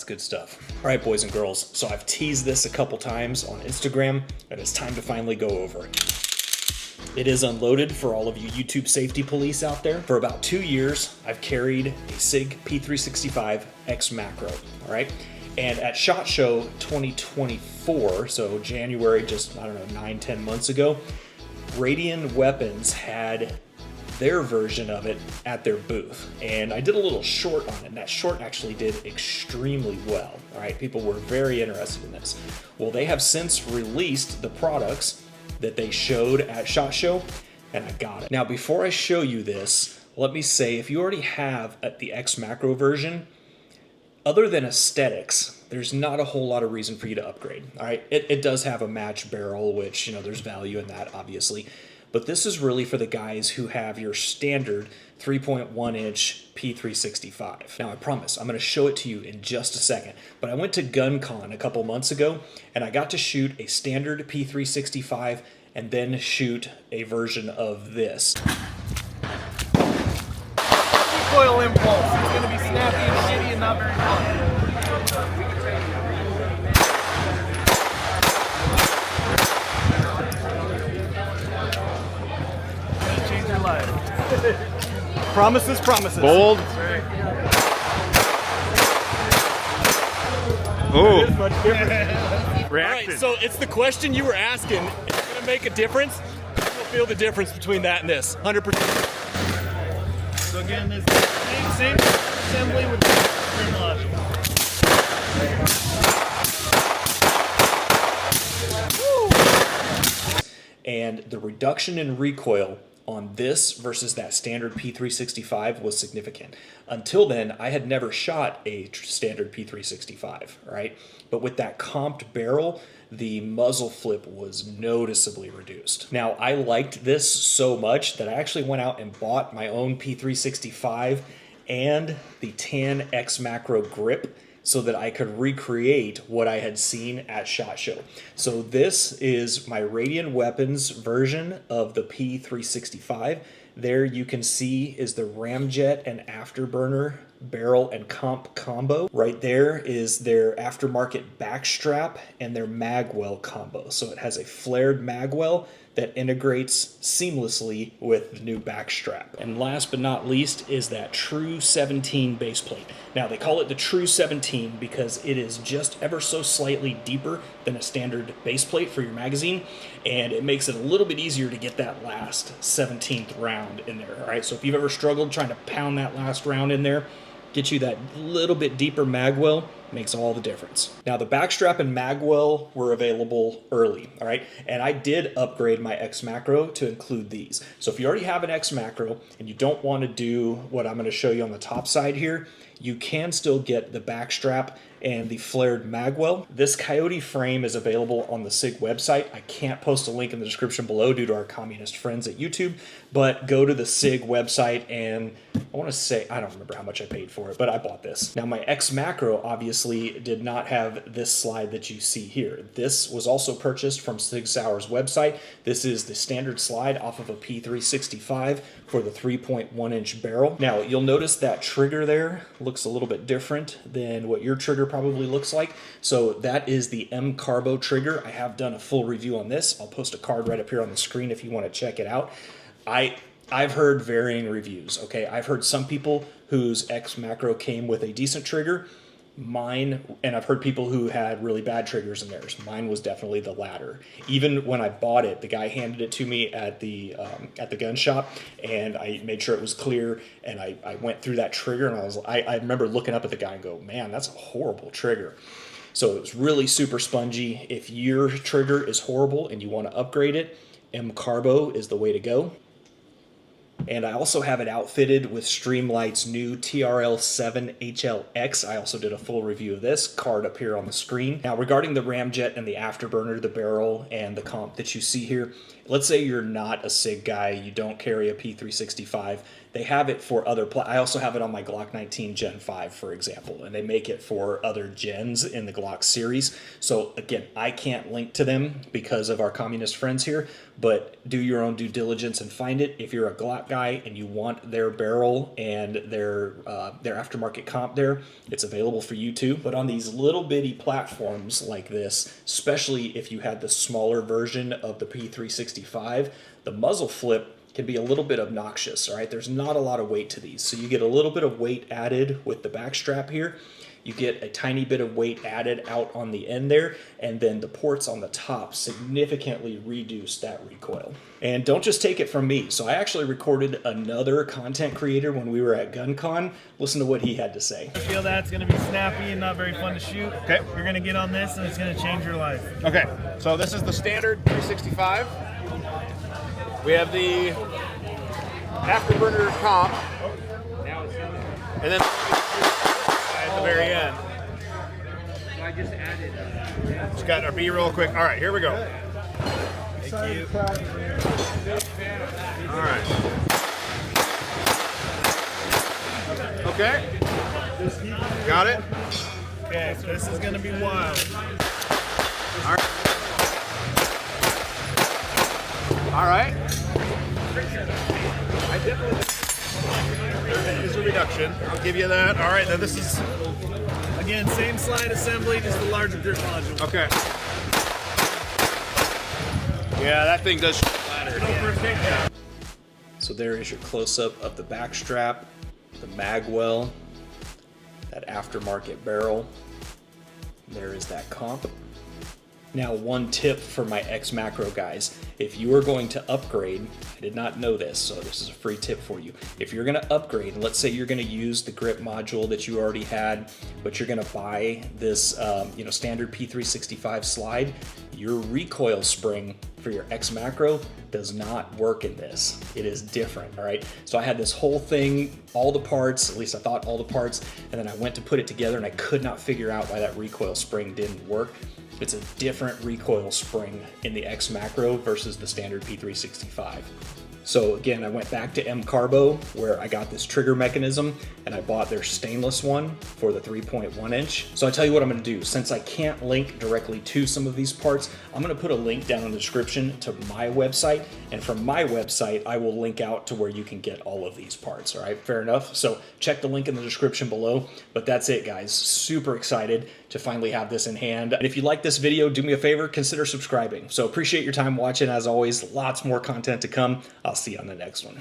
That's good stuff. All right, boys and girls, so I've teased this a couple times on Instagram, and it's time to finally go over it. It is unloaded for all of you YouTube safety police out there. For about 2 years, I've carried a SIG P365 XMACRO, all right? And at SHOT Show 2024, so January, just, I don't know, 9-10 months ago, Radian Weapons had their version of it at their booth. And I did a little short on it, and that short actually did extremely well, all right? People were very interested in this. Well, they have since released the products that they showed at SHOT Show, and I got it. Now, before I show you this, let me say, if you already have the XMACRO version, other than aesthetics, there's not a whole lot of reason for you to upgrade, all right? It does have a match barrel, which, you know, there's value in that, obviously. But this is really for the guys who have your standard 3.1-inch P365. Now, I promise, I'm going to show it to you in just a second. But I went to GunCon a couple months ago, and I got to shoot a standard P365 and then shoot a version of this. Recoil impulse. It's going to be snappy and shitty and not very fun. Change your life. Promises, promises. Bold. Oh. Much different. Reaction. All right, so it's the question you were asking. Is it going to make a difference? You'll feel the difference between that and this, 100%. So again, this same assembly with the module. And the reduction in recoil on this versus that standard P365 was significant. Until then, I had never shot a standard P365, right? But with that comped barrel, the muzzle flip was noticeably reduced. Now, I liked this so much that I actually went out and bought my own P365 and the tan XMACRO grip so that I could recreate what I had seen at SHOT Show. So this is my Radian Weapons version of the P365. There you can see is the ramjet and afterburner barrel and comp combo. Right there is their aftermarket backstrap and their magwell combo. So it has a flared magwell that integrates seamlessly with the new backstrap. And last but not least is that True 17 base plate. Now, they call it the True 17 because it is just ever so slightly deeper than a standard base plate for your magazine, and it makes it a little bit easier to get that last 17th round in there, all right? So if you've ever struggled trying to pound that last round in there, get you that little bit deeper magwell, makes all the difference. Now, the backstrap and magwell were available early, all right? And I did upgrade my XMACRO to include these. So if you already have an XMACRO and you don't want to do what I'm going to show you on the top side here, you can still get the backstrap and the flared magwell. This Coyote frame is available on the SIG website. I can't post a link in the description below due to our communist friends at YouTube, but go to the SIG website and I want to say, I don't remember how much I paid for it, but I bought this. Now, my XMACRO obviously did not have this slide that you see here. This was also purchased from Sig Sauer's website. This is the standard slide off of a P365 for the 3.1-inch barrel. Now, you'll notice that trigger there looks a little bit different than what your trigger probably looks like. So that is the M-Carbo trigger. I have done a full review on this. I'll post a card right up here on the screen if you want to check it out. I've heard varying reviews, okay? I've heard some people whose XMACRO came with a decent trigger. Mine, and I've heard people who had really bad triggers in theirs. Mine was definitely the latter. Even when I bought it, the guy handed it to me at the gun shop, and I made sure it was clear, and I went through that trigger, and I remember looking up at the guy and go, man, that's a horrible trigger. So it was really super spongy. If your trigger is horrible and you want to upgrade it, M-Carbo is the way to go. And I also have it outfitted with Streamlight's new TRL7 HLX. I also did a full review of this, card up here on the screen. Now, regarding the ramjet and the afterburner, the barrel, and the comp that you see here, let's say you're not a SIG guy, you don't carry a P365, They have it for other, I also have it on my Glock 19 Gen 5, for example, and they make it for other gens in the Glock series. So again, I can't link to them because of our communist friends here, but do your own due diligence and find it. If you're a Glock guy and you want their barrel and their aftermarket comp there, it's available for you too. But on these little bitty platforms like this, especially if you had the smaller version of the P365, the muzzle flip can be a little bit obnoxious, all right? There's not a lot of weight to these. So you get a little bit of weight added with the back strap here. You get a tiny bit of weight added out on the end there, and then the ports on the top significantly reduce that recoil. And don't just take it from me. So I actually recorded another content creator when we were at GunCon. Listen to what he had to say. I feel that's going to be snappy and not very fun to shoot. Okay. You're going to get on this and it's going to change your life. Okay, so this is the standard 365. We have the afterburner comp, and then at the very end. Just got our B-roll quick. All right, here we go. Thank you. All right. Okay. Got it. Okay, so this is going to be wild. All right. There is a reduction. I'll give you that. All right, now this is... Again, same slide assembly, just a larger grip module. Okay. Yeah, that thing does flatter. So there is your close-up of the back strap, the mag well, that aftermarket barrel. There is that comp. Now, one tip for my XMACRO guys, if you are going to upgrade, I did not know this, so this is a free tip for you. If you're gonna upgrade, let's say you're gonna use the grip module that you already had, but you're gonna buy this standard P365 slide, your recoil spring for your XMACRO does not work in this. It is different, all right? So I had this whole thing, all the parts, at least I thought all the parts, and then I went to put it together and I could not figure out why that recoil spring didn't work. It's a different recoil spring in the XMACRO versus the standard P365. So again, I went back to M-Carbo where I got this trigger mechanism and I bought their stainless one for the 3.1 inch. So I tell you what I'm gonna do. Since I can't link directly to some of these parts, I'm gonna put a link down in the description to my website. And from my website, I will link out to where you can get all of these parts, all right? Fair enough? So check the link in the description below. But that's it, guys. Super excited to finally have this in hand. And if you like this video, do me a favor, consider subscribing. So appreciate your time watching. As always, lots more content to come. I'll see you on the next one.